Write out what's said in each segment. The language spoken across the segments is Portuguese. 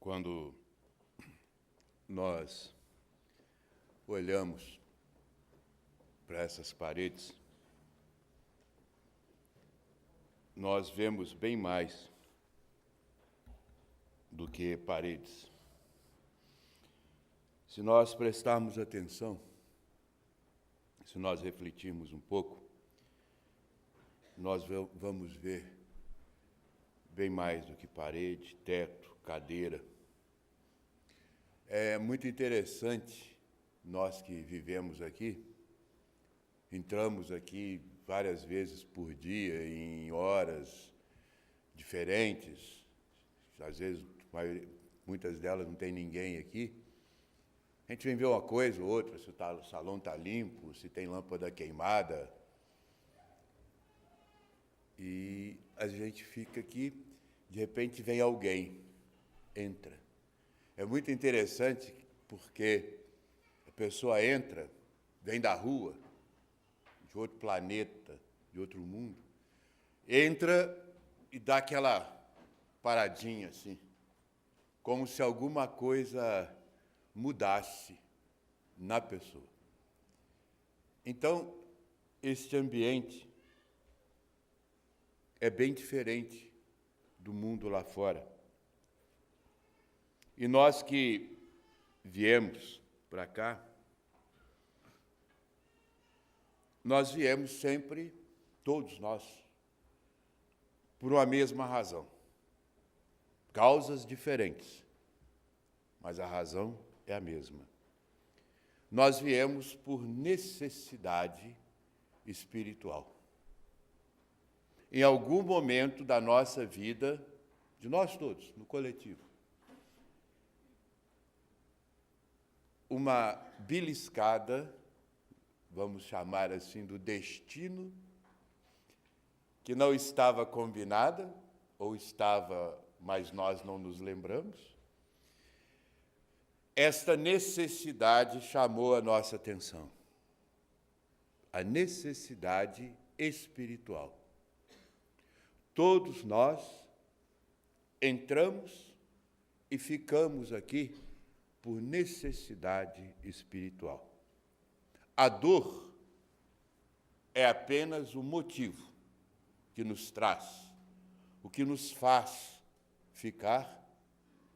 Quando nós olhamos para essas paredes, nós vemos bem mais do que paredes. Se nós prestarmos atenção, se nós refletirmos um pouco, nós vamos ver bem mais do que parede, teto, cadeira. É muito interessante, nós que vivemos aqui, entramos aqui várias vezes por dia, em horas diferentes, às vezes, muitas delas não tem ninguém aqui. A gente vem ver uma coisa ou outra, se o salão está limpo, se tem lâmpada queimada. E a gente fica aqui, de repente vem alguém, entra. É muito interessante porque a pessoa entra, vem da rua, de outro planeta, de outro mundo, entra e dá aquela paradinha assim, como se alguma coisa mudasse na pessoa. Então, este ambiente é bem diferente do mundo lá fora. E nós que viemos para cá, nós viemos sempre, todos nós, por uma mesma razão. Causas diferentes, mas a razão é a mesma. Nós viemos por necessidade espiritual. Em algum momento da nossa vida, de nós todos, no coletivo, uma beliscada, vamos chamar assim, do destino, que não estava combinada, ou estava, mas nós não nos lembramos. Esta necessidade chamou a nossa atenção. A necessidade espiritual. Todos nós entramos e ficamos aqui por necessidade espiritual. A dor é apenas o motivo que nos traz. O que nos faz ficar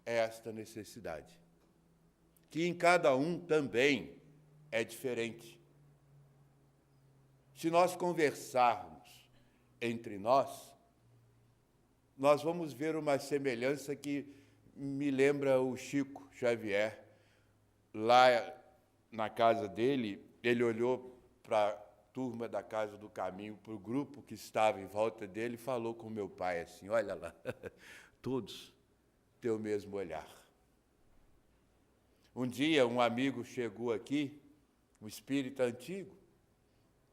é esta necessidade, que em cada um também é diferente. Se nós conversarmos entre nós vamos ver uma semelhança que me lembra o Chico Xavier. Lá na casa dele, ele olhou para a turma da Casa do Caminho, para o grupo que estava em volta dele, e falou com meu pai assim: olha lá, todos têm o mesmo olhar. Um dia, um amigo chegou aqui, um espírita antigo,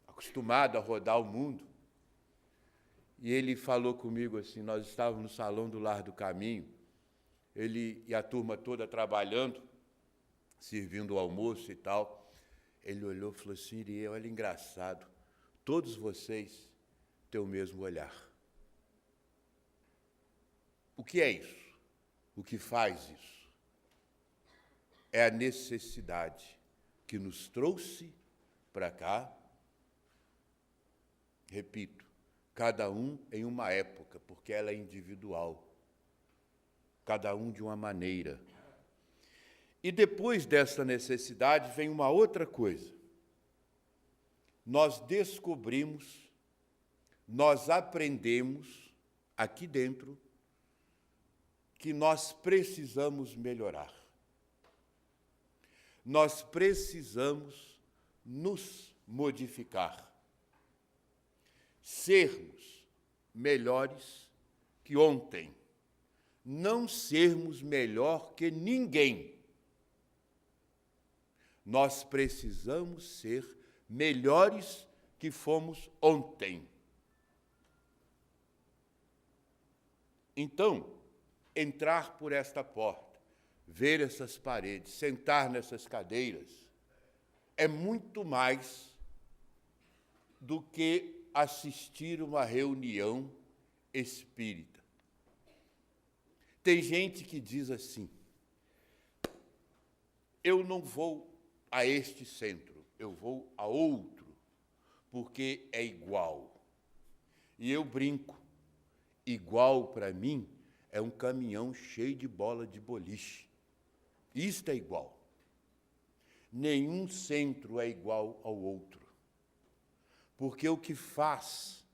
acostumado a rodar o mundo, e ele falou comigo assim, nós estávamos no salão do Lar do Caminho, ele e a turma toda trabalhando, servindo o almoço e tal. Ele olhou e falou assim: Irie, olha, engraçado, todos vocês têm o mesmo olhar. O que é isso? O que faz isso? É a necessidade que nos trouxe para cá, repito, cada um em uma época, porque ela é individual, cada um de uma maneira. E depois dessa necessidade vem uma outra coisa. Nós descobrimos, nós aprendemos aqui dentro que nós precisamos melhorar. Nós precisamos nos modificar. Sermos melhores que ontem. Não sermos melhor que ninguém. Nós precisamos ser melhores que fomos ontem. Então, entrar por esta porta, ver essas paredes, sentar nessas cadeiras, é muito mais do que assistir uma reunião espírita. Tem gente que diz assim: eu não vou a este centro, eu vou a outro, porque é igual. E eu brinco, igual para mim é um caminhão cheio de bola de boliche. Isto é igual. Nenhum centro é igual ao outro. Porque o que faz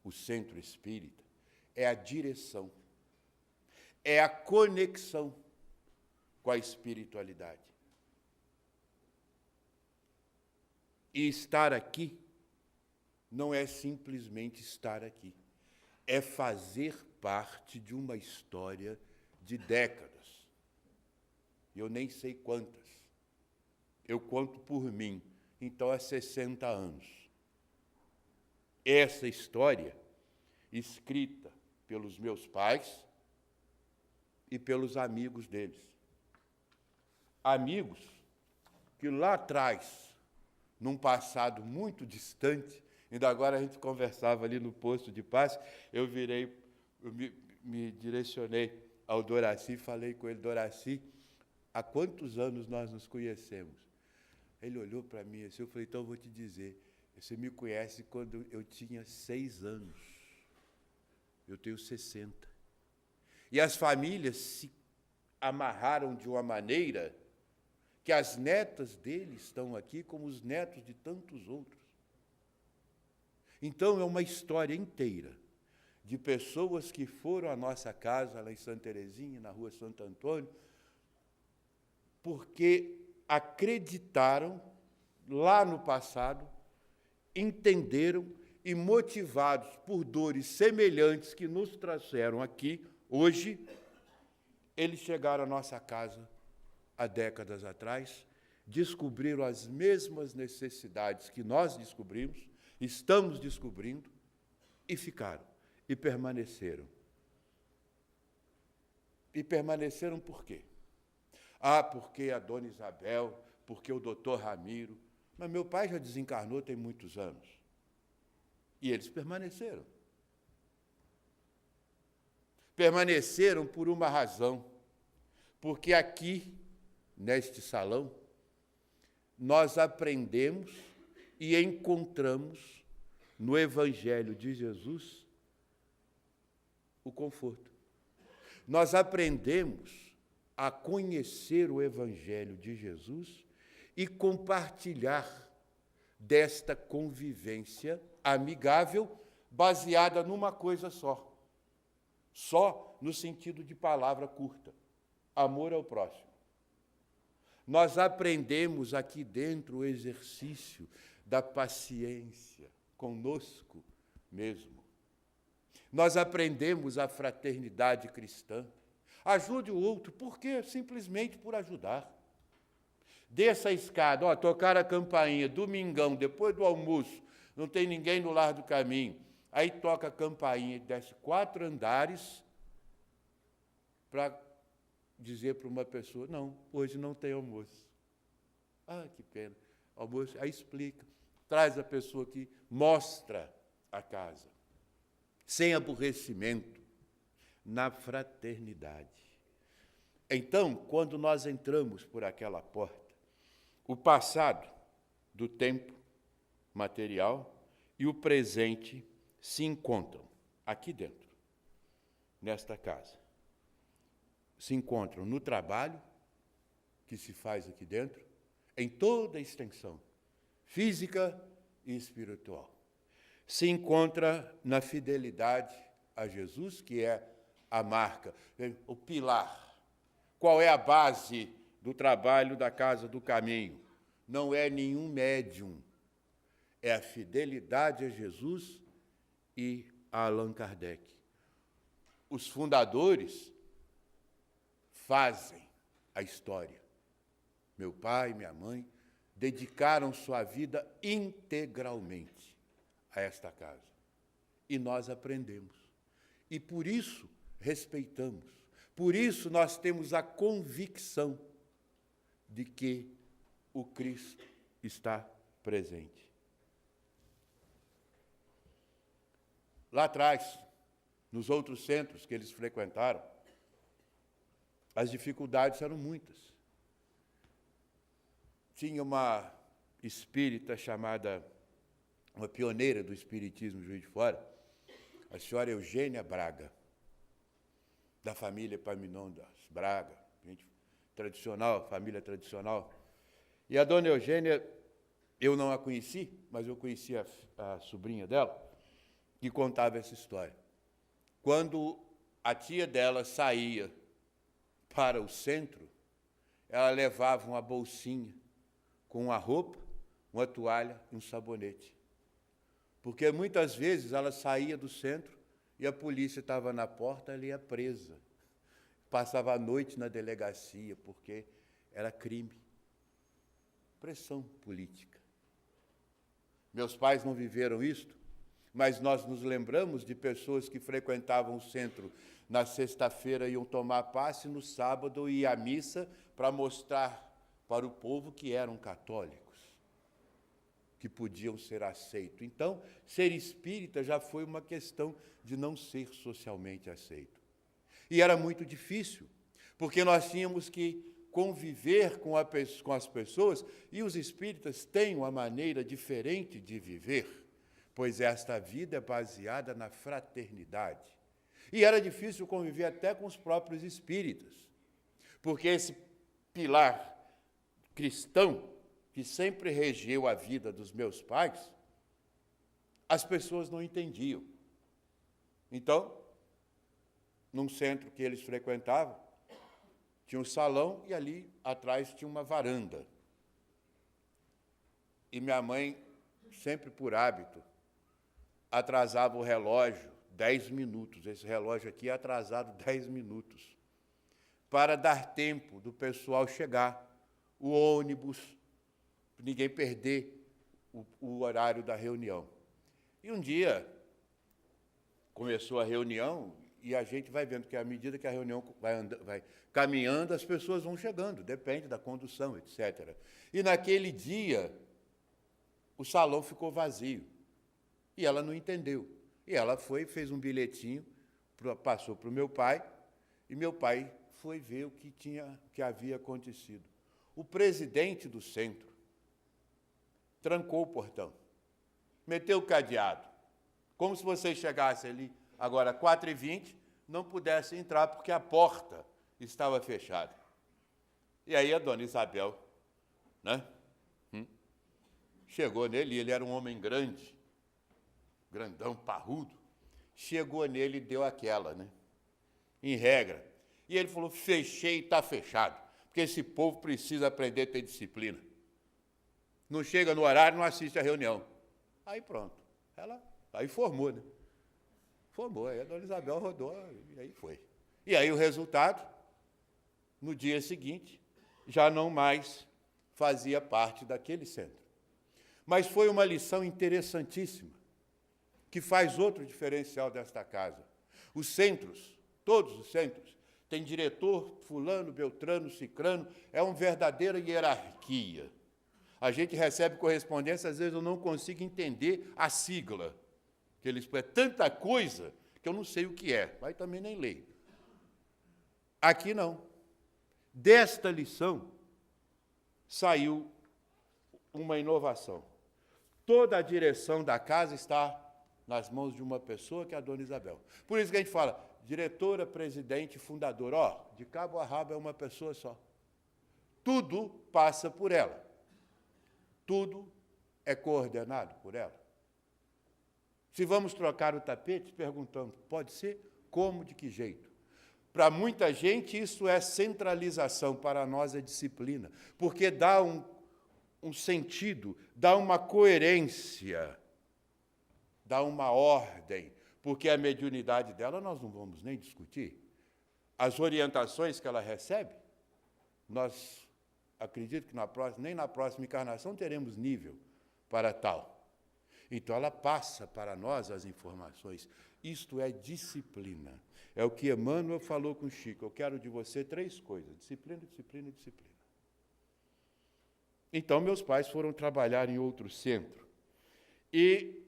o centro espírita é a direção, é a conexão com a espiritualidade. E estar aqui não é simplesmente estar aqui, é fazer parte de uma história de décadas. Eu nem sei quantas. Eu conto por mim, então é 60 anos. Essa história, escrita pelos meus pais e pelos amigos deles. Amigos que lá atrás, num passado muito distante, ainda agora a gente conversava ali no posto de paz, eu me direcionei ao Doraci e falei com ele: Doraci, há quantos anos nós nos conhecemos? Ele olhou para mim assim, eu falei: então eu vou te dizer, você me conhece quando eu tinha 6 anos, eu tenho 60. E as famílias se amarraram de uma maneira que as netas dele estão aqui como os netos de tantos outros. Então, é uma história inteira de pessoas que foram à nossa casa, lá em Santa Terezinha, na rua Santo Antônio, porque acreditaram lá no passado, entenderam e, motivados por dores semelhantes que nos trouxeram aqui, hoje, eles chegaram à nossa casa há décadas atrás, descobriram as mesmas necessidades que nós descobrimos, estamos descobrindo, e ficaram, e permaneceram. E permaneceram por quê? Ah, porque a dona Isabel, porque o doutor Ramiro. Mas meu pai já desencarnou tem muitos anos. E eles permaneceram. Permaneceram por uma razão. Porque aqui, neste salão, nós aprendemos e encontramos no Evangelho de Jesus o conforto. Nós aprendemos a conhecer o Evangelho de Jesus e compartilhar desta convivência amigável, baseada numa coisa só. Só no sentido de palavra curta: amor ao próximo. Nós aprendemos aqui dentro o exercício da paciência conosco mesmo. Nós aprendemos a fraternidade cristã. Ajude o outro, por quê? Simplesmente por ajudar. Desça a escada, tocar a campainha, domingão, depois do almoço, não tem ninguém no lar do caminho. Aí toca a campainha e desce 4 andares para dizer para uma pessoa: não, hoje não tem almoço. Ah, que pena. Almoço, aí explica. Traz a pessoa aqui, mostra a casa. Sem aborrecimento, na fraternidade. Então, quando nós entramos por aquela porta, o passado do tempo material e o presente se encontram aqui dentro, nesta casa. Se encontram no trabalho que se faz aqui dentro, em toda a extensão, física e espiritual. Se encontra na fidelidade a Jesus, que é a marca, o pilar. Qual é a base do trabalho da Casa do Caminho? Não é nenhum médium, é a fidelidade a Jesus e a Allan Kardec. Os fundadores fazem a história. Meu pai, minha mãe, dedicaram sua vida integralmente a esta casa. E nós aprendemos. E por isso respeitamos. Por isso nós temos a convicção de que o Cristo está presente. Lá atrás, nos outros centros que eles frequentaram, as dificuldades eram muitas. tinha uma espírita chamada, uma pioneira do espiritismo Juiz de Fora, a senhora Eugênia Braga, da família Epaminondas Braga, gente tradicional, família tradicional. E a dona Eugênia, eu não a conheci, mas eu conheci a sobrinha dela, que contava essa história. Quando a tia dela saía para o centro, ela levava uma bolsinha com uma roupa, uma toalha e um sabonete. Porque muitas vezes ela saía do centro e a polícia estava na porta, ela ia presa. Passava a noite na delegacia, porque era crime. Pressão política. Meus pais não viveram isto, mas nós nos lembramos de pessoas que frequentavam o centro na sexta-feira, iam tomar passe, no sábado iam à missa para mostrar para o povo que eram católicos, que podiam ser aceitos. Então, ser espírita já foi uma questão de não ser socialmente aceito. E era muito difícil, porque nós tínhamos que conviver com as pessoas, e os espíritas têm uma maneira diferente de viver, pois esta vida é baseada na fraternidade. E era difícil conviver até com os próprios espíritas, porque esse pilar cristão, que sempre regeu a vida dos meus pais, as pessoas não entendiam. Então, num centro que eles frequentavam, tinha um salão e ali atrás tinha uma varanda. E minha mãe, sempre por hábito, atrasava o relógio 10 minutos. Esse relógio aqui é atrasado 10 minutos, para dar tempo do pessoal chegar, o ônibus, ninguém perder o horário da reunião. E um dia, começou a reunião, e a gente vai vendo que, à medida que a reunião vai caminhando, as pessoas vão chegando, depende da condução, etc. E, naquele dia, o salão ficou vazio. E ela não entendeu. E ela fez um bilhetinho, passou para o meu pai, e meu pai foi ver o que havia acontecido. O presidente do centro trancou o portão, meteu o cadeado, como se você chegasse ali, agora, 4h20, não pudesse entrar, porque a porta estava fechada. E aí a dona Isabel, né, chegou nele, e ele era um homem grande, grandão, parrudo, chegou nele e deu aquela, né, em regra. E ele falou, fechei e está fechado, porque esse povo precisa aprender a ter disciplina. Não chega no horário, não assiste a reunião. Aí pronto, aí formou, né? Formou, aí a dona Isabel rodou, e aí foi. E aí o resultado, no dia seguinte, já não mais fazia parte daquele centro. Mas foi uma lição interessantíssima, que faz outro diferencial desta casa. Os centros, todos os centros, têm diretor, fulano, beltrano, cicrano, é uma verdadeira hierarquia. A gente recebe correspondência, às vezes eu não consigo entender a sigla, que eles é tanta coisa que eu não sei o que é, mas também nem leio. Aqui não. Desta lição saiu uma inovação. Toda a direção da casa está nas mãos de uma pessoa, que é a dona Isabel. Por isso que a gente fala, diretora, presidente, fundadora, de cabo a rabo é uma pessoa só. Tudo passa por ela. Tudo é coordenado por ela. Se vamos trocar o tapete, perguntamos, pode ser? Como, de que jeito? Para muita gente, isso é centralização, para nós é disciplina, porque dá um sentido, dá uma coerência, dá uma ordem, porque a mediunidade dela nós não vamos nem discutir. As orientações que ela recebe, nós acredito que nem na próxima encarnação teremos nível para tal. Então, ela passa para nós as informações. Isto é disciplina. É o que Emmanuel falou com Chico. Eu quero de você 3 coisas: disciplina, disciplina e disciplina. Então, meus pais foram trabalhar em outro centro. E,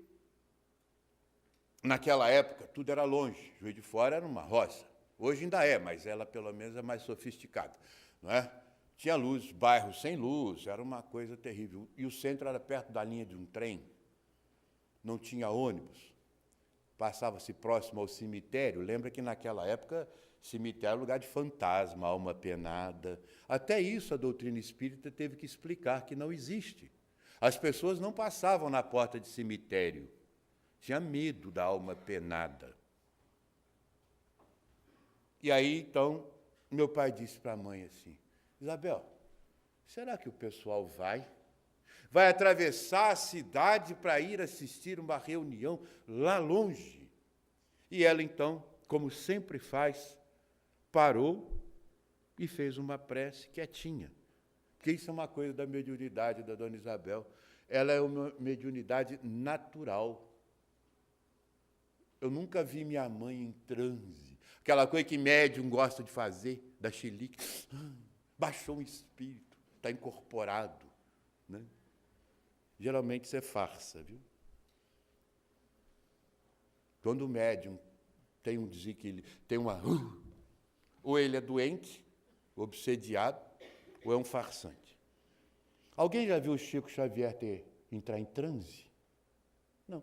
naquela época, tudo era longe. Juiz de Fora era uma roça. Hoje ainda é, mas ela, pelo menos, é mais sofisticada, não é? Tinha luz, bairros sem luz, era uma coisa terrível. E o centro era perto da linha de um trem, não tinha ônibus. Passava-se próximo ao cemitério. Lembra que naquela época, cemitério era lugar de fantasma, alma penada. Até isso a doutrina espírita teve que explicar que não existe. As pessoas não passavam na porta de cemitério. Tinha medo da alma penada. E aí, então, meu pai disse para a mãe assim, Isabel, será que o pessoal vai? Vai atravessar a cidade para ir assistir uma reunião lá longe? E ela, então, como sempre faz, parou e fez uma prece quietinha. Porque isso é uma coisa da mediunidade da dona Isabel. Ela é uma mediunidade natural. Eu nunca vi minha mãe em transe. Aquela coisa que médium gosta de fazer, da chilique. Baixou um espírito, está incorporado. Né? Geralmente isso é farsa, viu? Quando o médium tem um desequilíbrio, tem uma... ou ele é doente, obsediado, ou é um farsante. Alguém já viu o Chico Xavier entrar em transe? Não.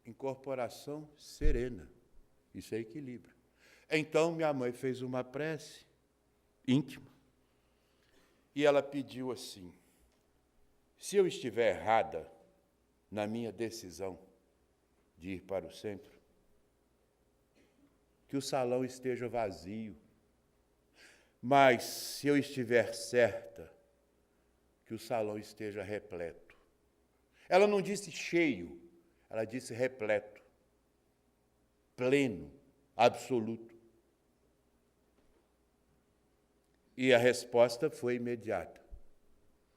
Incorporação serena. Isso é equilíbrio. Então, minha mãe fez uma prece íntima e ela pediu assim, se eu estiver errada na minha decisão de ir para o centro, que o salão esteja vazio, mas se eu estiver certa, que o salão esteja repleto. Ela não disse cheio, ela disse repleto, pleno, absoluto. E a resposta foi imediata.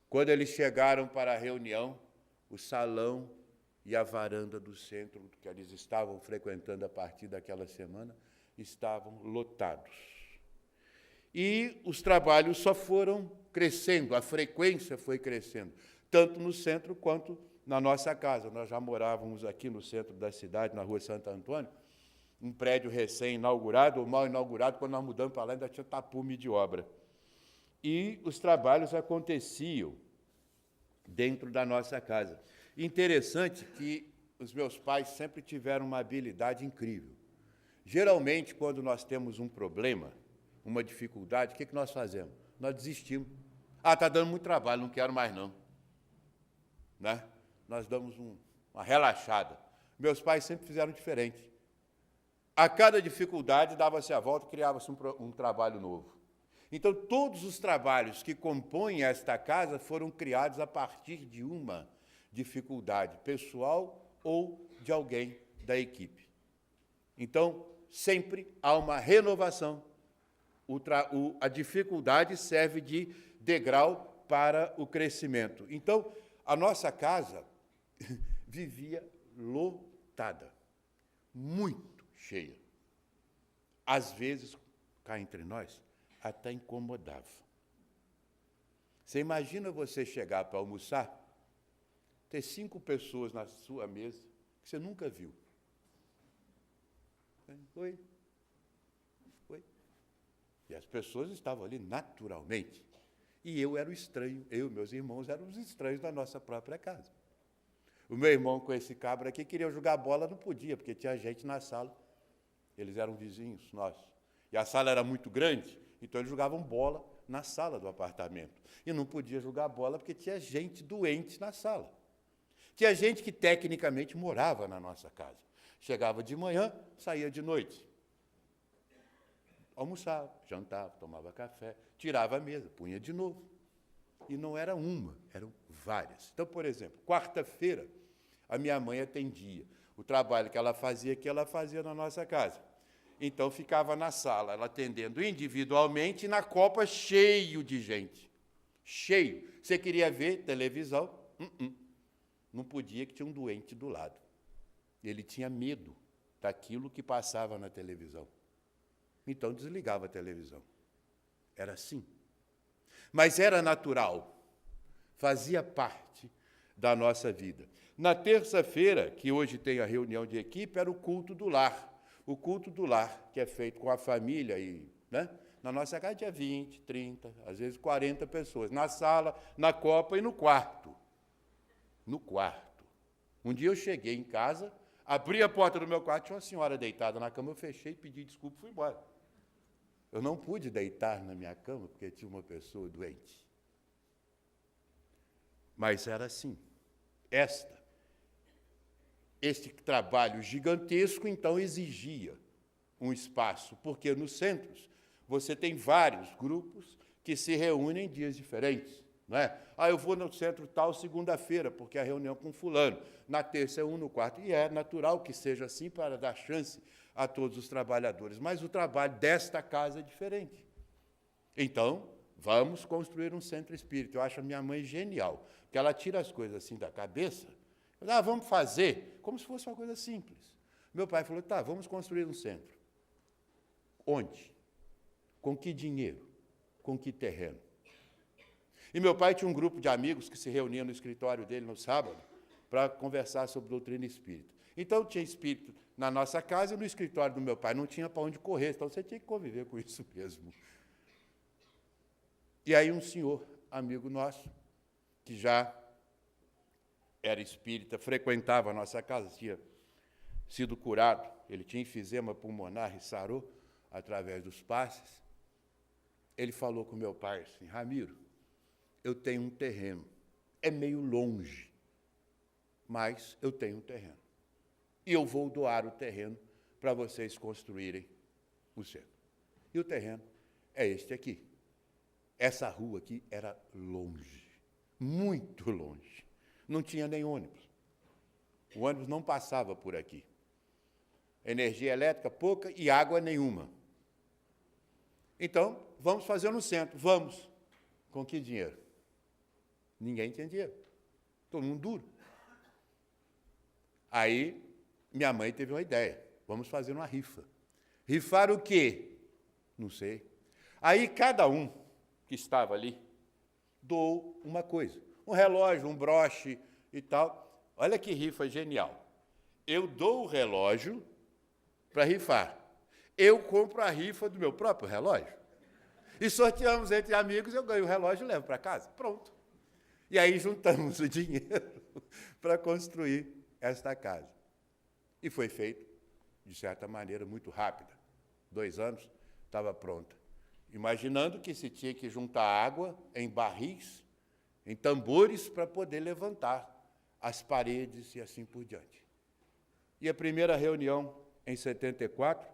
Quando eles chegaram para a reunião, o salão e a varanda do centro, que eles estavam frequentando a partir daquela semana, estavam lotados. E os trabalhos só foram crescendo, a frequência foi crescendo, tanto no centro quanto na nossa casa. Nós já morávamos aqui no centro da cidade, na rua Santo Antônio, um prédio recém-inaugurado, ou mal inaugurado, quando nós mudamos para lá ainda tinha tapume de obra. E os trabalhos aconteciam dentro da nossa casa. Interessante que os meus pais sempre tiveram uma habilidade incrível. Geralmente, quando nós temos um problema, uma dificuldade, o que nós fazemos? Nós desistimos. Ah, está dando muito trabalho, não quero mais não. Né? Nós damos uma relaxada. Meus pais sempre fizeram diferente. A cada dificuldade, dava-se a volta e criava-se um trabalho novo. Então, todos os trabalhos que compõem esta casa foram criados a partir de uma dificuldade pessoal ou de alguém da equipe. Então, sempre há uma renovação. A dificuldade serve de degrau para o crescimento. Então, a nossa casa vivia lotada, muito cheia. Às vezes, cá entre nós, até incomodava. Você imagina você chegar para almoçar, ter 5 pessoas na sua mesa que você nunca viu. Oi. Oi. E as pessoas estavam ali naturalmente. E eu era o estranho, eu e meus irmãos eram os estranhos da nossa própria casa. O meu irmão com esse cabra aqui queria jogar bola, não podia, porque tinha gente na sala. Eles eram vizinhos nossos. E a sala era muito grande, então eles jogavam bola na sala do apartamento. E não podia jogar bola porque tinha gente doente na sala. Tinha gente que tecnicamente morava na nossa casa. Chegava de manhã, saía de noite. Almoçava, jantava, tomava café, tirava a mesa, punha de novo. E não era uma, eram várias. Então, por exemplo, quarta-feira, a minha mãe atendia. O trabalho que ela fazia aqui, ela fazia na nossa casa. Então, ficava na sala, ela atendendo individualmente, e na copa cheio de gente. Cheio. Você queria ver televisão? Não podia, que tinha um doente do lado. Ele tinha medo daquilo que passava na televisão. Então, desligava a televisão. Era assim. Mas era natural. Fazia parte da nossa vida. Na terça-feira, que hoje tem a reunião de equipe, era o culto do lar. O culto do lar, que é feito com a família, e, né, Na nossa casa tinha 20, 30, às vezes 40 pessoas, na sala, na copa e no quarto. No quarto. Um dia eu cheguei em casa, abri a porta do meu quarto, tinha uma senhora deitada na cama, eu fechei, pedi desculpa e fui embora. Eu não pude deitar na minha cama, porque tinha uma pessoa doente. Mas era assim. Este trabalho gigantesco, então, exigia um espaço, porque nos centros você tem vários grupos que se reúnem em dias diferentes. Não é? Eu vou no centro tal segunda-feira, porque é a reunião com fulano. Na terça é um, no quarto. E é natural que seja assim para dar chance a todos os trabalhadores. Mas o trabalho desta casa é diferente. Então, vamos construir um centro espírita. Eu acho a minha mãe genial, porque ela tira as coisas assim da cabeça. Vamos fazer, como se fosse uma coisa simples. Meu pai falou, tá, vamos construir um centro. Onde? Com que dinheiro? Com que terreno? E meu pai tinha um grupo de amigos que se reuniam no escritório dele no sábado para conversar sobre doutrina espírita. Então, tinha espírito na nossa casa e no escritório do meu pai. Não tinha para onde correr, então você tinha que conviver com isso mesmo. E aí um senhor, amigo nosso, que já era espírita, frequentava a nossa casa, tinha sido curado, ele tinha enfisema pulmonar e sarou através dos passes. Ele falou com meu pai assim, Ramiro, eu tenho um terreno, é meio longe, mas eu tenho um terreno. E eu vou doar o terreno para vocês construírem o centro. E o terreno é este aqui. Essa rua aqui era longe, muito longe. Não tinha nem ônibus. O ônibus não passava por aqui. Energia elétrica pouca e água nenhuma. Então, vamos fazer no centro. Vamos. Com que dinheiro? Ninguém tinha dinheiro. Todo mundo duro. Aí, minha mãe teve uma ideia. Vamos fazer uma rifa. Rifar o quê? Não sei. Aí, cada um que estava ali doou uma coisa. Um relógio, um broche e tal. Olha que rifa genial. Eu dou o relógio para rifar. Eu compro a rifa do meu próprio relógio. E sorteamos entre amigos, eu ganho o relógio e levo para casa. Pronto. E aí juntamos o dinheiro para construir esta casa. E foi feito, de certa maneira, muito rápida. 2 anos, estava pronta. Imaginando que se tinha que juntar água em barris, em tambores, para poder levantar as paredes e assim por diante. E a primeira reunião, em 74,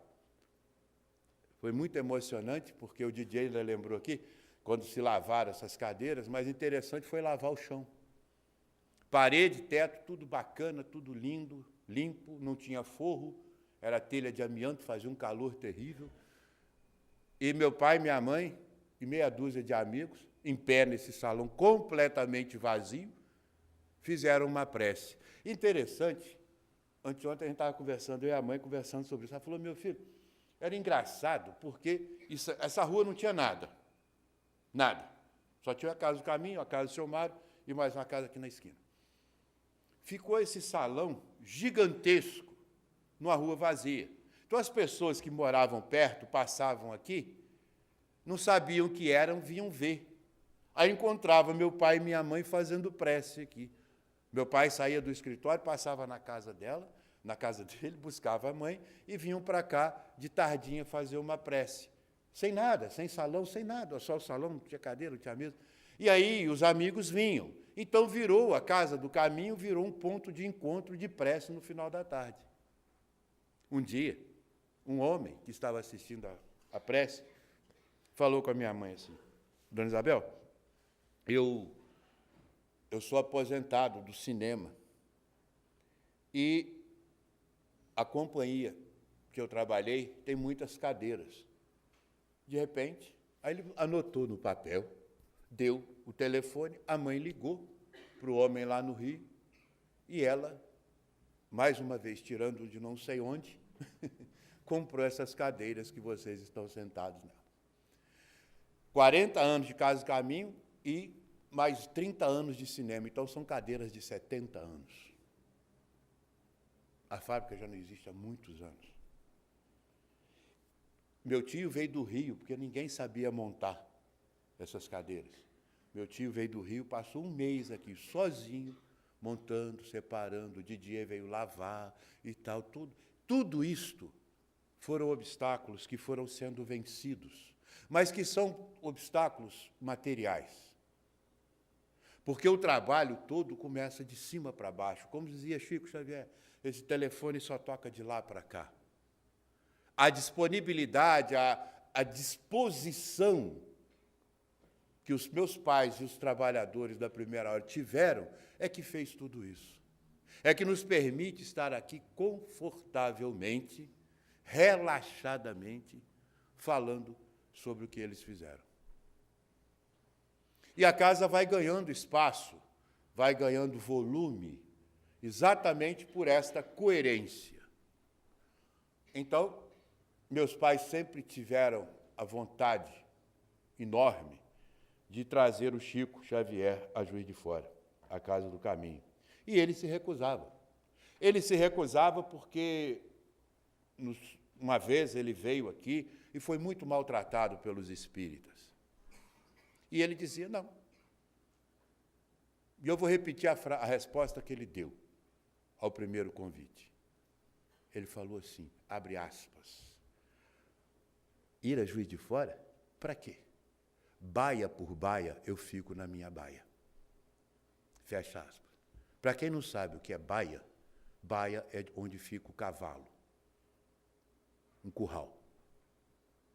foi muito emocionante, porque o DJ lembrou aqui, quando se lavaram essas cadeiras, mas interessante foi lavar o chão. Parede, teto, tudo bacana, tudo lindo, limpo, não tinha forro, era telha de amianto, fazia um calor terrível. E meu pai, minha mãe e meia dúzia de amigos, em pé nesse salão completamente vazio, fizeram uma prece. Interessante, anteontem a gente estava conversando, eu e a mãe conversando sobre isso. Ela falou, meu filho, era engraçado, porque essa rua não tinha nada. Nada. Só tinha a casa do caminho, a casa do seu Mário e mais uma casa aqui na esquina. Ficou esse salão gigantesco numa rua vazia. Então, as pessoas que moravam perto, passavam aqui, não sabiam o que eram, vinham ver. Aí encontrava meu pai e minha mãe fazendo prece aqui. Meu pai saía do escritório, passava na casa dela, na casa dele, buscava a mãe e vinham para cá de tardinha fazer uma prece. Sem nada, sem salão, sem nada, só o salão, não tinha cadeira, não tinha mesa. E aí os amigos vinham. Então virou, a casa do caminho virou um ponto de encontro de prece no final da tarde. Um dia, um homem que estava assistindo a prece falou com a minha mãe assim, Dona Isabel, eu sou aposentado do cinema e a companhia que eu trabalhei tem muitas cadeiras. De repente, aí ele anotou no papel, deu o telefone, a mãe ligou para o homem lá no Rio, e ela, mais uma vez, tirando de não sei onde, comprou essas cadeiras que vocês estão sentados nela. 40 anos de Casa e Caminho e mais 30 anos de cinema, então são cadeiras de 70 anos. A fábrica já não existe há muitos anos. Meu tio veio do Rio, porque ninguém sabia montar essas cadeiras. Meu tio veio do Rio, passou um mês aqui, sozinho, montando, separando. O Didier veio lavar e tal, tudo. Tudo isto foram obstáculos que foram sendo vencidos, mas que são obstáculos materiais. Porque o trabalho todo começa de cima para baixo. Como dizia Chico Xavier, esse telefone só toca de lá para cá. A disponibilidade, a disposição que os meus pais e os trabalhadores da primeira hora tiveram é que fez tudo isso. É que nos permite estar aqui confortavelmente, relaxadamente, falando sobre o que eles fizeram. E a casa vai ganhando espaço, vai ganhando volume, exatamente por esta coerência. Então, meus pais sempre tiveram a vontade enorme de trazer o Chico Xavier a Juiz de Fora, a Casa do Caminho. E ele se recusava. Ele se recusava porque, uma vez, ele veio aqui e foi muito maltratado pelos espíritas. E ele dizia, não. E eu vou repetir a resposta que ele deu ao primeiro convite. Ele falou assim, abre aspas, ir a Juiz de Fora? Para quê? Baia por baia, eu fico na minha baia. Fecha aspas. Para quem não sabe o que é baia, baia é onde fica o cavalo. Um curral.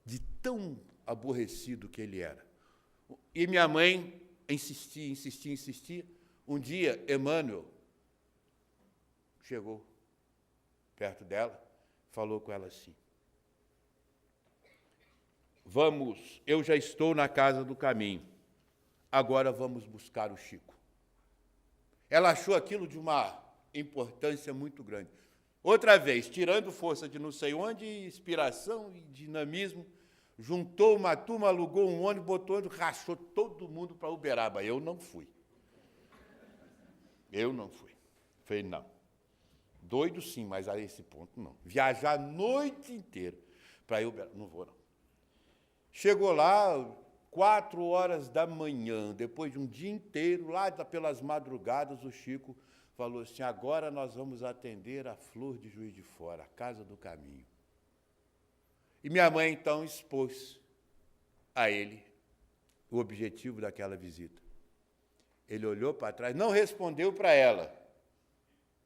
De tão aborrecido que ele era. E minha mãe insistia. Um dia, Emmanuel chegou perto dela, falou com ela assim, eu já estou na Casa do Caminho, agora vamos buscar o Chico. Ela achou aquilo de uma importância muito grande. Outra vez, tirando força de não sei onde, inspiração e dinamismo, juntou uma turma, alugou um ônibus, botou, rachou todo mundo para Uberaba. Eu não fui. Falei, não. Doido sim, mas a esse ponto não. Viajar a noite inteira para Uberaba, não vou não. Chegou lá, 4 horas da manhã, depois de um dia inteiro, lá pelas madrugadas, o Chico falou assim, agora nós vamos atender a Flor de Juiz de Fora, a Casa do Caminho. E minha mãe, então, expôs a ele o objetivo daquela visita. Ele olhou para trás, não respondeu para ela,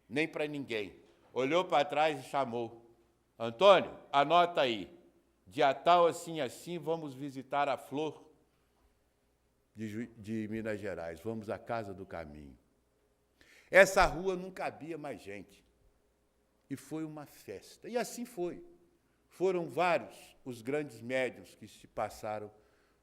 nem para ninguém. Olhou para trás e chamou. Antônio, anota aí. Dia tal, assim, assim, vamos visitar a Flor de Minas Gerais. Vamos à Casa do Caminho. Essa rua não cabia mais gente. E foi uma festa. E assim foi. Foram vários os grandes médiuns que se passaram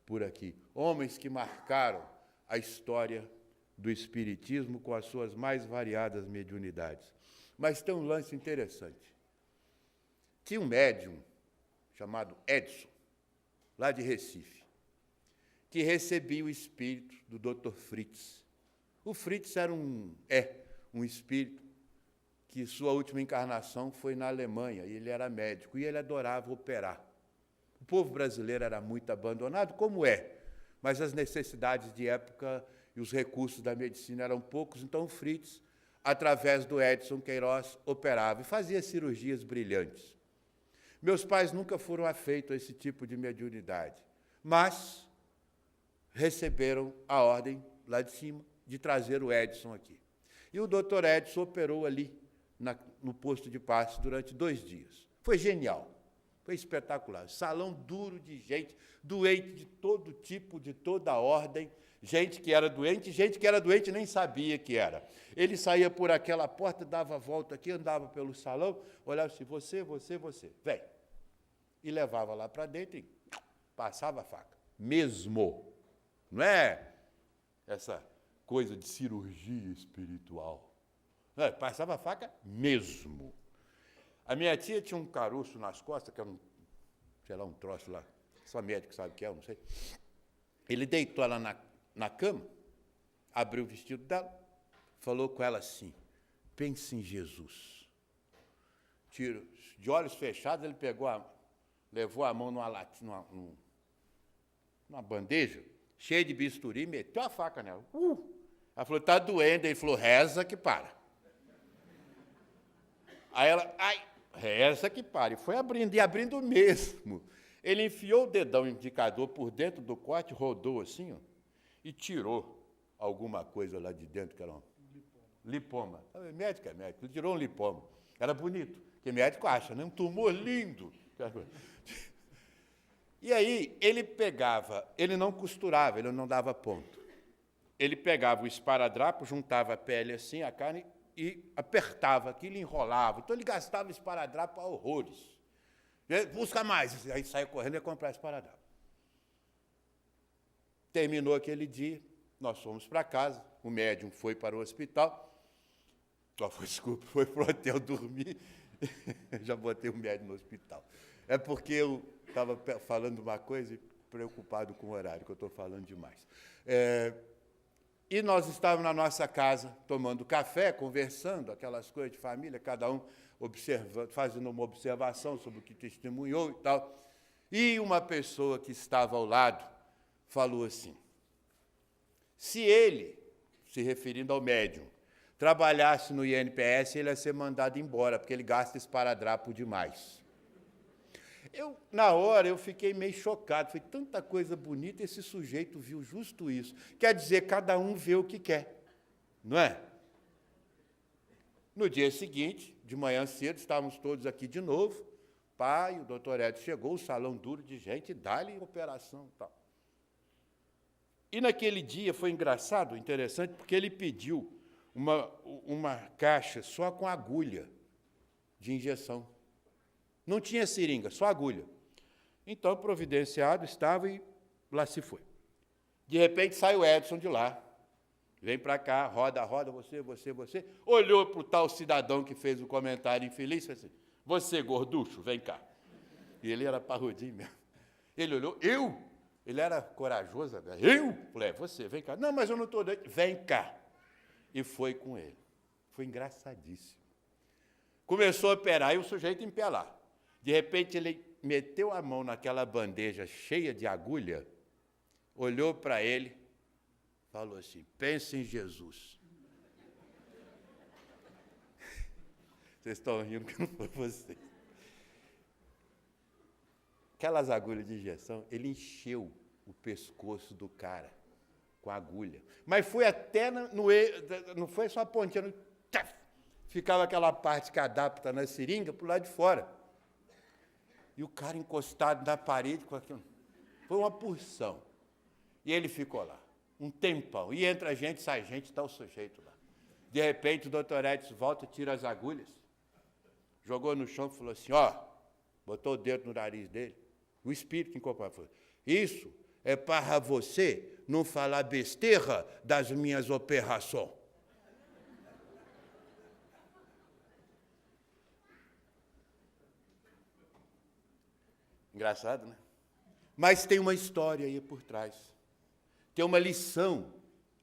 por aqui. Homens que marcaram a história do Espiritismo com as suas mais variadas mediunidades. Mas tem um lance interessante. Tinha um médium chamado Edson, lá de Recife, que recebia o espírito do Dr. Fritz. O Fritz era um espírito que sua última encarnação foi na Alemanha, e ele era médico, e ele adorava operar. O povo brasileiro era muito abandonado, como é, mas as necessidades de época e os recursos da medicina eram poucos, então o Fritz, através do Edson Queiroz, operava e fazia cirurgias brilhantes. Meus pais nunca foram afeitos a esse tipo de mediunidade, mas receberam a ordem, lá de cima, de trazer o Edson aqui. E o doutor Edson operou ali, no posto de passe, durante 2 dias. Foi genial, foi espetacular. Salão duro de gente, doente de todo tipo, de toda ordem, gente que era doente e nem sabia que era. Ele saía por aquela porta, dava a volta aqui, andava pelo salão, olhava assim, você, vem. E levava lá para dentro e passava a faca. Mesmo. Não é essa coisa de cirurgia espiritual. Não, passava a faca mesmo. A minha tia tinha um caroço nas costas, que era um troço lá, só médico sabe o que é, eu não sei. Ele deitou ela na cama, abriu o vestido dela, falou com ela assim, pense em Jesus. De olhos fechados, ele pegou levou a mão numa bandeja, cheia de bisturi, meteu a faca nela. Ela falou, está doendo. Ele falou, reza que para. Aí ela, ai, reza que para. E foi abrindo, e abrindo mesmo. Ele enfiou o dedão indicador por dentro do corte, rodou assim, ó, e tirou alguma coisa lá de dentro, que era um lipoma. Médico é médico, ele tirou um lipoma. Era bonito, porque médico acha, né? Um tumor lindo. E aí, ele pegava, ele não costurava, ele não dava ponto. Ele pegava o esparadrapo, juntava a pele assim, a carne, e apertava aquilo, enrolava. Então, ele gastava esparadrapo a horrores. Busca mais. Aí saia correndo e ia comprar esparadrapo. Terminou aquele dia, nós fomos para casa, o médium foi para o hospital, foi para o hotel dormir, já botei o médium no hospital. É porque eu estava falando uma coisa e preocupado com o horário, que eu estou falando demais. E nós estávamos na nossa casa, tomando café, conversando, aquelas coisas de família, cada um observando, fazendo uma observação sobre o que testemunhou e tal. E uma pessoa que estava ao lado falou assim, se ele, se referindo ao médium, trabalhasse no INPS, ele ia ser mandado embora, porque ele gasta esparadrapo demais. Na hora, eu fiquei meio chocado. Foi tanta coisa bonita, esse sujeito viu justo isso. Quer dizer, cada um vê o que quer, não é? No dia seguinte, de manhã cedo, estávamos todos aqui de novo. Pai, o doutor Edson chegou, o salão duro de gente, dá-lhe operação e tal. E naquele dia foi engraçado, interessante, porque ele pediu uma caixa só com agulha de injeção. Não tinha seringa, só agulha. Então, providenciado estava e lá se foi. De repente, sai o Edson de lá. Vem para cá, roda, você. Olhou para o tal cidadão que fez o comentário infeliz e disse assim, você, gorducho, vem cá. E ele era parrudinho mesmo. Ele olhou, eu? Ele era corajoso. Eu? Falei, você, vem cá. Não, mas eu não estou doido. Vem cá. E foi com ele. Foi engraçadíssimo. Começou a operar e o sujeito em pé lá. De repente, ele meteu a mão naquela bandeja cheia de agulha, olhou para ele, falou assim, pense em Jesus. Vocês estão rindo que não foi você. Aquelas agulhas de injeção, ele encheu o pescoço do cara com a agulha. Mas foi até, não foi só a pontinha, ficava aquela parte que adapta na seringa para o lado de fora. E o cara encostado na parede com aquilo. Foi uma porção. E ele ficou lá, um tempão. E entra gente, sai gente, está o sujeito lá. De repente, o doutor Edson volta, tira as agulhas, jogou no chão e falou assim, ó, botou o dedo no nariz dele. O espírito incorporado falou, isso é para você não falar besteira das minhas operações. Engraçado, né? Mas tem uma história aí por trás. Tem uma lição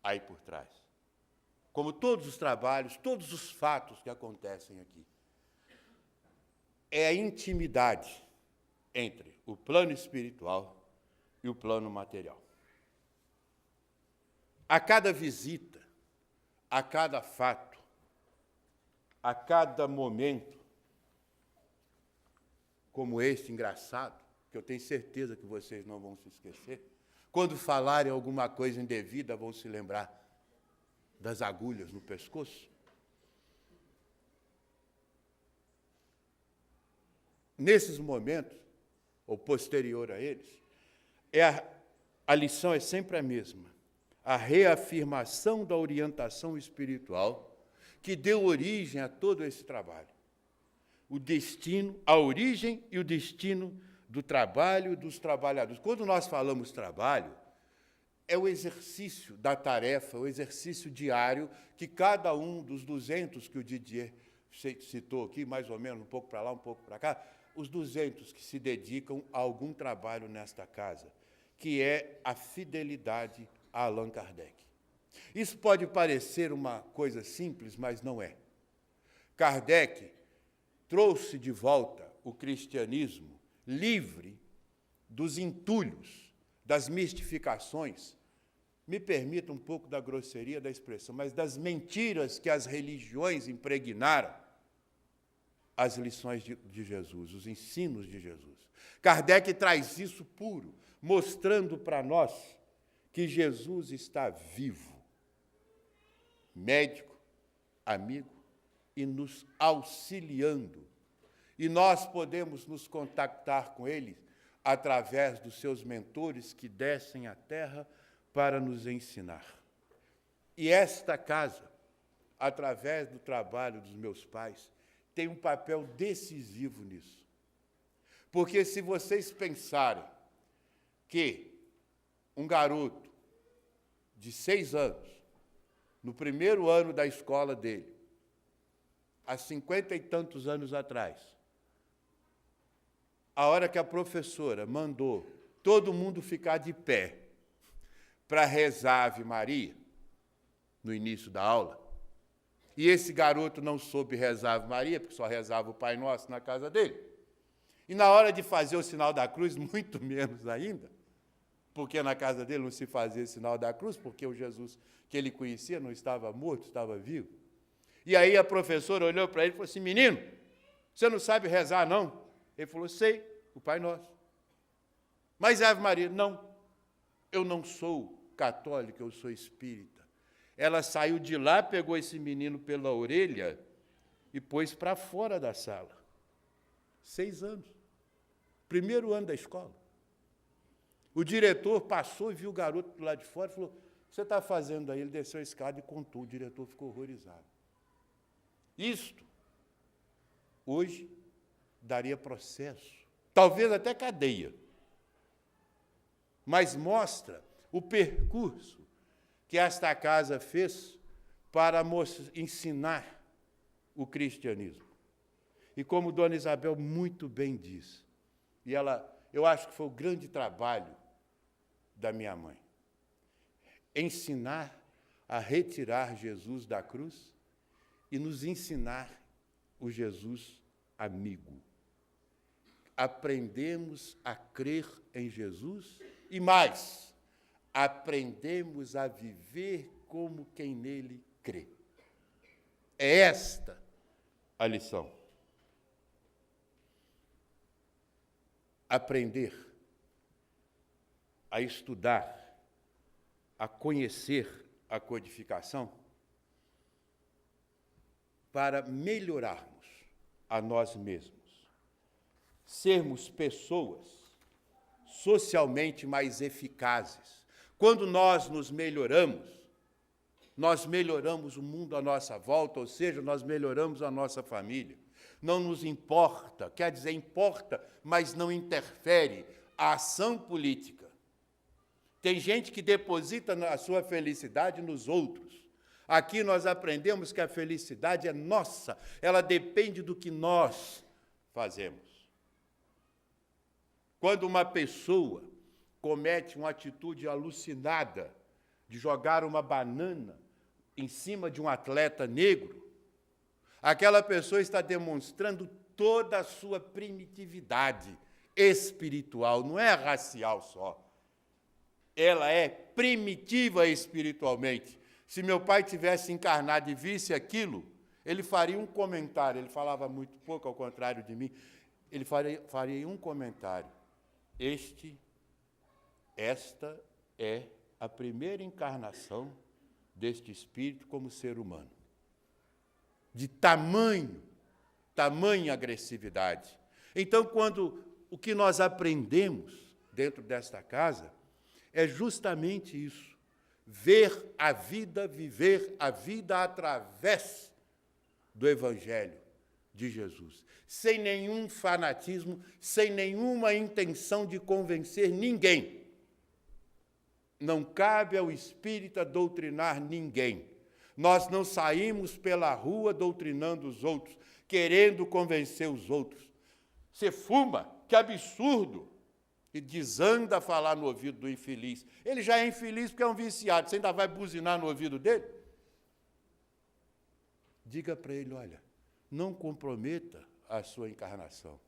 aí por trás. Como todos os trabalhos, todos os fatos que acontecem aqui. É a intimidade entre o plano espiritual e o plano material. A cada visita, a cada fato, a cada momento, como este engraçado, que eu tenho certeza que vocês não vão se esquecer, quando falarem alguma coisa indevida, vão se lembrar das agulhas no pescoço. Nesses momentos, ou posterior a eles, a lição é sempre a mesma. A reafirmação da orientação espiritual que deu origem a todo esse trabalho. O destino, a origem e o destino do trabalho dos trabalhadores. Quando nós falamos trabalho, é o exercício da tarefa, o exercício diário que cada um dos 200 que o Didier citou aqui, mais ou menos, um pouco para lá, um pouco para cá, os 200 que se dedicam a algum trabalho nesta casa, que é a fidelidade a Allan Kardec. Isso pode parecer uma coisa simples, mas não é. Kardec trouxe de volta o cristianismo livre dos entulhos, das mistificações, me permita um pouco da grosseria da expressão, mas das mentiras que as religiões impregnaram as lições de Jesus, os ensinos de Jesus. Kardec traz isso puro, mostrando para nós que Jesus está vivo, médico, amigo, e nos auxiliando. E nós podemos nos contactar com Ele através dos seus mentores que descem à terra para nos ensinar. E esta casa, através do trabalho dos meus pais, tem um papel decisivo nisso. Porque se vocês pensarem que um garoto de 6 anos, no primeiro ano da escola dele, há 50 e tantos anos atrás, a hora que a professora mandou todo mundo ficar de pé para rezar a Ave Maria, no início da aula, e esse garoto não soube rezar a Ave Maria, porque só rezava o Pai Nosso na casa dele, e na hora de fazer o sinal da cruz, muito menos ainda, porque na casa dele não se fazia o sinal da cruz, porque o Jesus que ele conhecia não estava morto, estava vivo. E aí a professora olhou para ele e falou assim: menino, você não sabe rezar, não? Ele falou: sei, o Pai Nosso. Mas a Ave Maria? Não, eu não sou católica, eu sou espírita. Ela saiu de lá, pegou esse menino pela orelha e pôs para fora da sala. 6 anos. Primeiro ano da escola. O diretor passou e viu o garoto do lado de fora e falou: o que você está fazendo aí? Ele desceu a escada e contou. O diretor ficou horrorizado. Isto, hoje, daria processo, talvez até cadeia, mas mostra o percurso que esta casa fez para ensinar o cristianismo. E como Dona Isabel muito bem diz, e eu acho que foi o grande trabalho da minha mãe, ensinar a retirar Jesus da cruz e nos ensinar o Jesus amigo. Aprendemos a crer em Jesus e mais, aprendemos a viver como quem nele crê. É esta a lição. Aprender a estudar, a conhecer a codificação para melhorarmos a nós mesmos, sermos pessoas socialmente mais eficazes. Quando nós nos melhoramos, nós melhoramos o mundo à nossa volta, ou seja, nós melhoramos a nossa família. Não nos importa, quer dizer, importa, mas não interfere a ação política. Tem gente que deposita a sua felicidade nos outros. Aqui nós aprendemos que a felicidade é nossa, ela depende do que nós fazemos. Quando uma pessoa comete uma atitude alucinada de jogar uma banana em cima de um atleta negro, aquela pessoa está demonstrando toda a sua primitividade espiritual, não é racial só. Ela é primitiva espiritualmente. Se meu pai tivesse encarnado e visse aquilo, ele faria um comentário. Ele falava muito pouco, ao contrário de mim. Ele faria um comentário. Esta é a primeira encarnação deste espírito como ser humano. De tamanha agressividade. Então, quando o que nós aprendemos dentro desta casa é justamente isso. Ver a vida, viver a vida através do Evangelho de Jesus, sem nenhum fanatismo, sem nenhuma intenção de convencer ninguém. Não cabe ao espírita doutrinar ninguém. Nós não saímos pela rua doutrinando os outros, querendo convencer os outros. Você fuma, que absurdo! E desanda a falar no ouvido do infeliz. Ele já é infeliz porque é um viciado. Você ainda vai buzinar no ouvido dele? Diga para ele: olha, não comprometa a sua encarnação.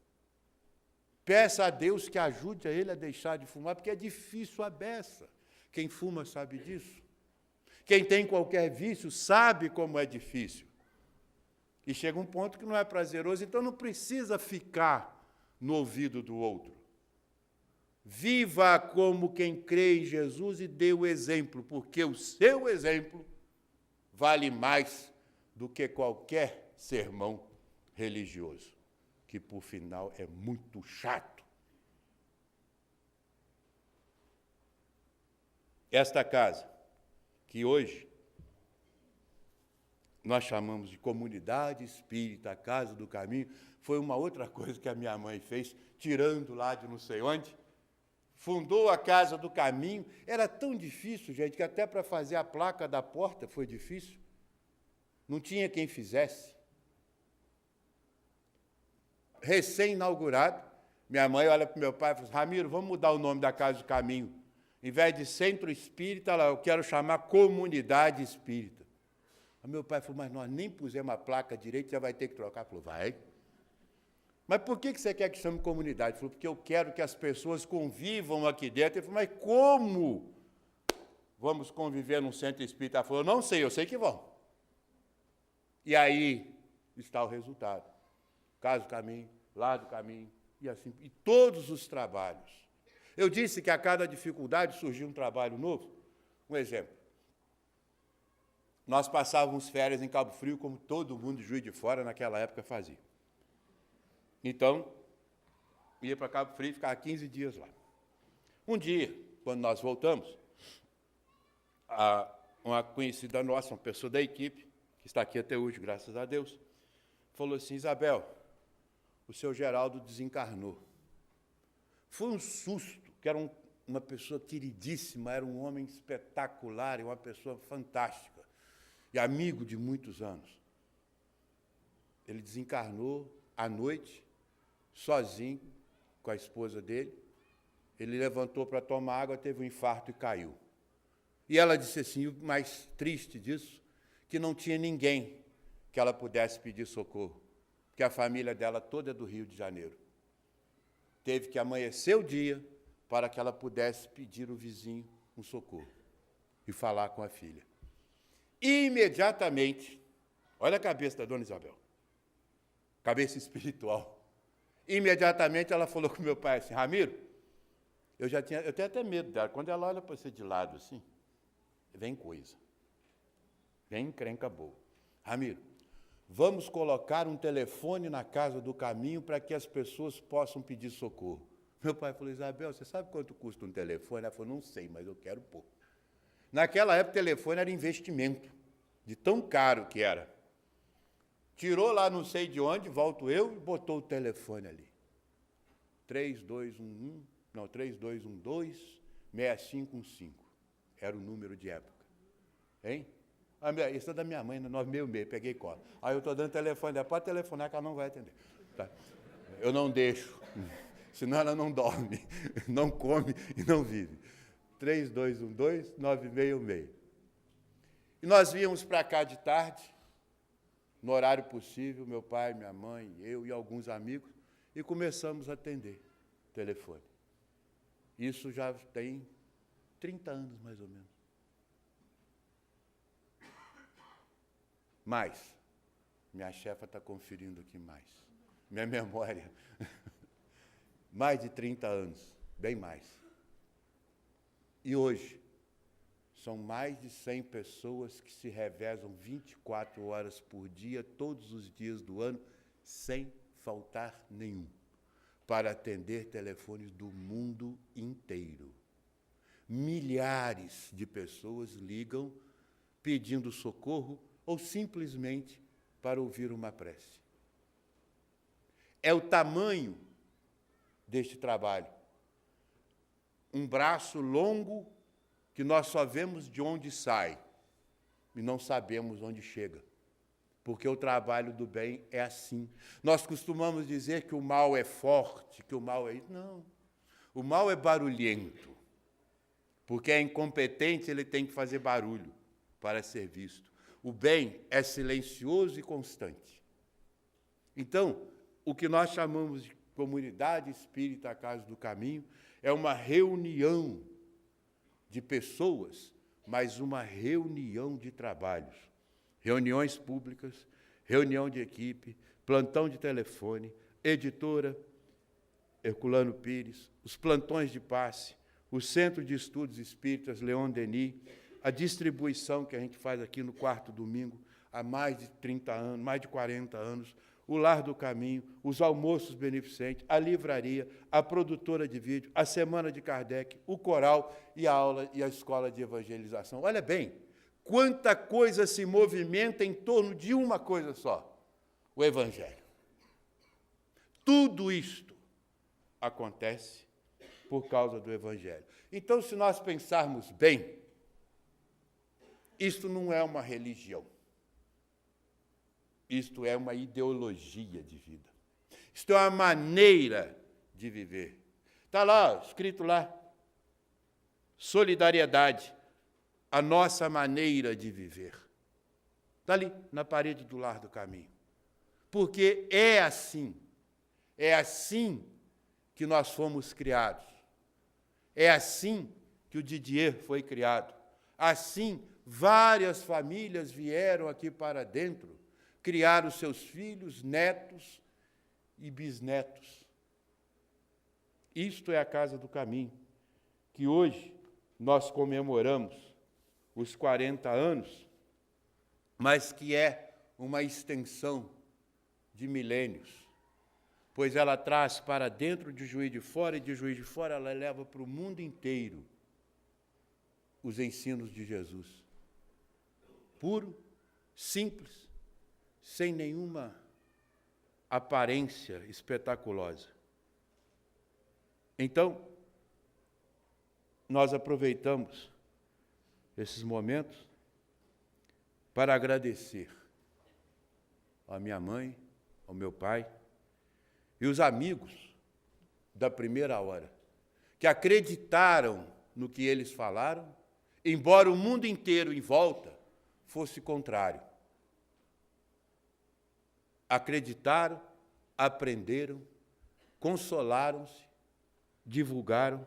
Peça a Deus que ajude a ele a deixar de fumar, porque é difícil a beça. Quem fuma sabe disso. Quem tem qualquer vício sabe como é difícil. E chega um ponto que não é prazeroso, então não precisa ficar no ouvido do outro. Viva como quem crê em Jesus e dê o exemplo, porque o seu exemplo vale mais do que qualquer sermão religioso, que, por final, é muito chato. Esta casa, que hoje nós chamamos de Comunidade Espírita, a Casa do Caminho, foi uma outra coisa que a minha mãe fez, tirando lá de não sei onde, fundou a Casa do Caminho. Era tão difícil, gente, que até para fazer a placa da porta foi difícil. Não tinha quem fizesse. Recém-inaugurado, minha mãe olha para o meu pai e fala: Ramiro, vamos mudar o nome da Casa do Caminho. Em vez de Centro Espírita, eu quero chamar Comunidade Espírita. Aí meu pai falou: mas nós nem pusemos a placa direito, já vai ter que trocar. Falou: vai. Mas por que você quer que chame comunidade? Ele falou: porque eu quero que as pessoas convivam aqui dentro. Ele falou: mas como vamos conviver num centro espírita? Ela falou: não sei, eu sei que vão. E aí está o resultado. Casa do Caminho, Lar do Caminho, e assim, e todos os trabalhos. Eu disse que a cada dificuldade surgia um trabalho novo. Um exemplo. Nós passávamos férias em Cabo Frio, como todo mundo de Juiz de Fora naquela época fazia. Então, ia para Cabo Frio e ficava 15 dias lá. Um dia, quando nós voltamos, uma conhecida nossa, uma pessoa da equipe, que está aqui até hoje, graças a Deus, falou assim: Isabel, o seu Geraldo desencarnou. Foi um susto, que era uma pessoa queridíssima, era um homem espetacular, e uma pessoa fantástica, e amigo de muitos anos. Ele desencarnou à noite, sozinho, com a esposa dele. Ele levantou para tomar água, teve um infarto e caiu. E ela disse assim, o mais triste disso, que não tinha ninguém que ela pudesse pedir socorro, porque a família dela toda é do Rio de Janeiro. Teve que amanhecer o dia para que ela pudesse pedir ao vizinho um socorro e falar com a filha. Imediatamente, olha a cabeça da dona Isabel, cabeça espiritual. Imediatamente ela falou com meu pai assim: Ramiro, eu tenho até medo dela, quando ela olha para você de lado assim, vem coisa, vem encrenca boa. Ramiro, vamos colocar um telefone na Casa do Caminho para que as pessoas possam pedir socorro. Meu pai falou: Isabel, você sabe quanto custa um telefone? Ela falou: não sei, mas eu quero pôr. Naquela época, o telefone era investimento, de tão caro que era. Tirou lá não sei de onde, volto eu, e botou o telefone ali. 3212-6515. Era o número de época. Hein? Isso é da minha mãe, 966, peguei cola. Aí eu estou dando telefone, pode telefonar que ela não vai atender. Tá? Eu não deixo, senão ela não dorme, não come e não vive. 3212-9616. E nós víamos para cá de tarde, no horário possível, meu pai, minha mãe, eu e alguns amigos, e começamos a atender o telefone. Isso já tem 30 anos, mais ou menos. Mais. Minha chefa está conferindo aqui mais. Minha memória. Mais de 30 anos, bem mais. E hoje, são mais de 100 pessoas que se revezam 24 horas por dia, todos os dias do ano, sem faltar nenhum, para atender telefones do mundo inteiro. Milhares de pessoas ligam pedindo socorro ou simplesmente para ouvir uma prece. É o tamanho deste trabalho. Um braço longo que nós só vemos de onde sai e não sabemos onde chega, porque o trabalho do bem é assim. Nós costumamos dizer que o mal é forte, que o mal é... Não, o mal é barulhento, porque é incompetente, ele tem que fazer barulho para ser visto. O bem é silencioso e constante. Então, o que nós chamamos de Comunidade Espírita Casa do Caminho é uma reunião de pessoas, mas uma reunião de trabalhos. Reuniões públicas, reunião de equipe, plantão de telefone, editora Herculano Pires, os plantões de passe, o Centro de Estudos Espíritas Leon Denis, a distribuição que a gente faz aqui no quarto domingo há mais de 30 anos, mais de 40 anos, o Lar do Caminho, os almoços beneficentes, a livraria, a produtora de vídeo, a Semana de Kardec, o coral e a aula e a escola de evangelização. Olha bem, quanta coisa se movimenta em torno de uma coisa só, o Evangelho. Tudo isto acontece por causa do Evangelho. Então, se nós pensarmos bem, isto não é uma religião. Isto é uma ideologia de vida. Isto é uma maneira de viver. Está lá, escrito lá, solidariedade, a nossa maneira de viver. Está ali, na parede do Lar do Caminho. Porque é assim que nós fomos criados. É assim que o Didier foi criado. Assim, várias famílias vieram aqui para dentro, criar os seus filhos, netos e bisnetos. Isto é a Casa do Caminho, que hoje nós comemoramos os 40 anos, mas que é uma extensão de milênios, pois ela traz para dentro de Juiz de Fora, e de Juiz de Fora ela leva para o mundo inteiro os ensinos de Jesus. Puro, simples, sem nenhuma aparência espetaculosa. Então, nós aproveitamos esses momentos para agradecer à minha mãe, ao meu pai e os amigos da primeira hora, que acreditaram no que eles falaram, embora o mundo inteiro em volta fosse contrário. Acreditaram, aprenderam, consolaram-se, divulgaram.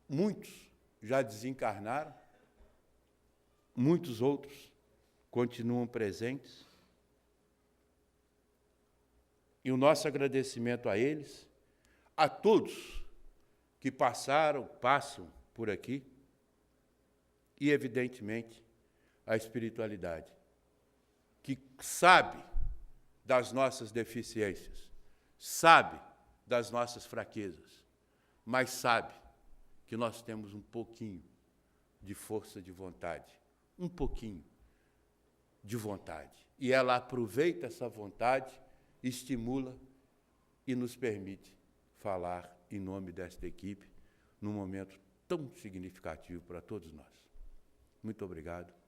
Muitos já desencarnaram, muitos outros continuam presentes. E o nosso agradecimento a eles, a todos que passaram, passam por aqui, e, evidentemente, a espiritualidade, que sabe das nossas deficiências, sabe das nossas fraquezas, mas sabe que nós temos um pouquinho de força de vontade, um pouquinho de vontade. E ela aproveita essa vontade, estimula e nos permite falar em nome desta equipe num momento tão significativo para todos nós. Muito obrigado